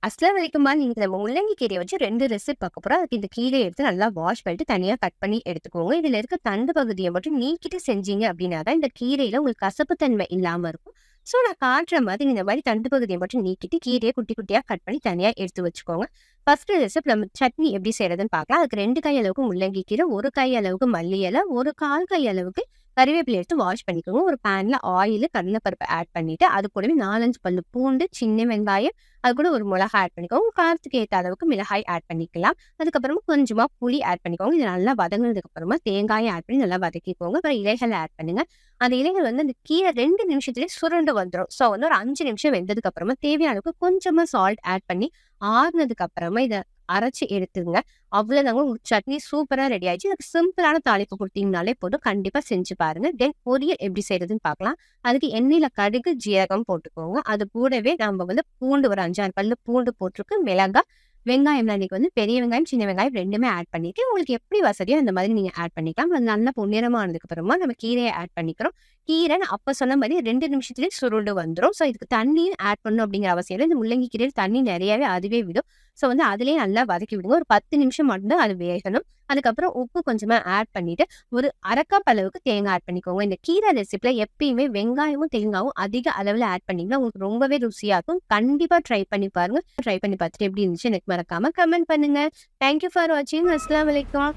அஸ்லாம் வலைக்குமா, நீங்க நம்ம முள்ளங்கி கீரைய வச்சு 2 ரெசிபி பார்க்க போறோம். அதுக்கு இந்த கீரைய எடுத்து நல்லா வாஷ் பண்ணிட்டு தனியா கட் பண்ணி எடுத்துக்கோங்க. இதுல இருக்க தண்டு பகுதிய மட்டும் நீக்கிட்டு செஞ்சீங்க அப்படின்னா தான் இந்த கீரையில உங்களுக்கு கசப்பு தன்மை இல்லாம இருக்கும். ஸோ நான் காட்டுற மாதிரி இந்த மாரி தண்டு பகுதிய மட்டும் நீக்கிட்டு கீரைய குட்டி குட்டியா கட் பண்ணி தனியா எடுத்து வச்சுக்கோங்க. ஃபர்ஸ்ட் ரெசிபி நம்ம சட்னி எப்படி செய்றதுன்னு பார்க்கலாம். அதுக்கு 2 கை அளவுக்கு முள்ளங்கி கீரை, 1 கை அளவுக்கு மல்லி இலை, 1 1/4 கை அளவுக்கு கறிவேப்பிலை எடுத்து வாஷ் பண்ணிக்கோங்க. ஒரு பேன்ல ஆயில், கடலைப்பருப்பு ஆட் பண்ணிட்டு அது கூடவே 4, 5 பல்லு பூண்டு, சின்ன வெங்காயம், அது கூட ஒரு மிளகாய் ஆட் பண்ணிக்கோங்க. காரத்துக்கு ஏத்த அளவுக்கு மிளகாய் ஆட் பண்ணிக்கலாம். அதுக்கப்புறமா கொஞ்சமா புளி ஆட் பண்ணிக்கோங்க. இது நல்லா வதங்குனதுக்கு அப்புறமா தேங்காயை ஆட் பண்ணி நல்லா வதக்கிக்கோங்க. அப்புறம் இலைகளை ஆட் பண்ணுங்க. அந்த இலைகள் வந்து அந்த கீரை 2 நிமிஷத்துலயே சுருண்டு வந்துரும். ஸோ வந்து ஒரு 5 நிமிஷம் வெந்ததுக்கு அப்புறமா தேவையான அளவுக்கு கொஞ்சமா சால்ட் ஆட் பண்ணி ஆறுனதுக்கு அப்புறமா இத அரைச்சு எடுத்துருங்க. அவ்வளவுதாங்க, உங்களுக்கு சட்னி சூப்பரா ரெடி ஆயிடுச்சு. இதுக்கு சிம்பிளான தாளிப்பு குடுத்தீங்கனாலே போதும். கண்டிப்பா செஞ்சு பாருங்க. தென் பொரியல் எப்படி செய்றதுன்னு பார்க்கலாம். அதுக்கு எண்ணெயில கடுகு, ஜீரகம் போட்டுக்கோங்க. அது கூடவே நம்ம வந்து பூண்டு ஒரு 5, 6 பல்லு பூண்டு போட்டிருக்கு. மிளகாய், வெங்காயம்லாம் இன்னைக்கு வந்து பெரிய வெங்காயம், சின்ன வெங்காயம் 2மே ஆட் பண்ணிட்டு, உங்களுக்கு எப்படி வசதியோ அந்த மாதிரி நீங்க ஆட் பண்ணிக்கலாம். அது நல்லா பொன்னிறமா ஆனதுக்கு அப்புறமா நம்ம கீரைய ஆட் பண்ணிக்கிறோம். கீரை நான் அப்ப சொன்ன மாதிரி 2 நிமிஷத்துலயே சுருண்டு வந்துரும். ஸோ இதுக்கு தண்ணியும் ஆட் பண்ணணும் அப்படிங்கிற அவசியம் இல்ல. இந்த முள்ளங்கி கீரையில தண்ணி நிறையவே அதுவே விடும். ஸோ வந்து அதிலேயே நல்லா வதக்கி விடுங்க. ஒரு 10 நிமிஷம் மட்டும் தான் அது வேகணும். அதுக்கப்புறம் உப்பு கொஞ்சமா ஆட் பண்ணிட்டு, ஒரு 1/2 கப் அளவுக்கு தேங்காய் ஆட் பண்ணிக்கோங்க. இந்த கீரை ரெசிப்பில எப்பயுமே வெங்காயமும், தேங்காயும் அதிக அளவுல ஆட் பண்ணீங்கன்னா உங்களுக்கு ரொம்பவே ருசியா இருக்கும். கண்டிப்பா ட்ரை பண்ணி பாருங்க. ட்ரை பண்ணி பார்த்துட்டு எப்படி இருந்துச்சு எனக்கு மறக்காம கமெண்ட் பண்ணுங்க. தேங்க் யூ ஃபார் வாட்சிங். அஸ்ஸலாமு அலைக்கும்.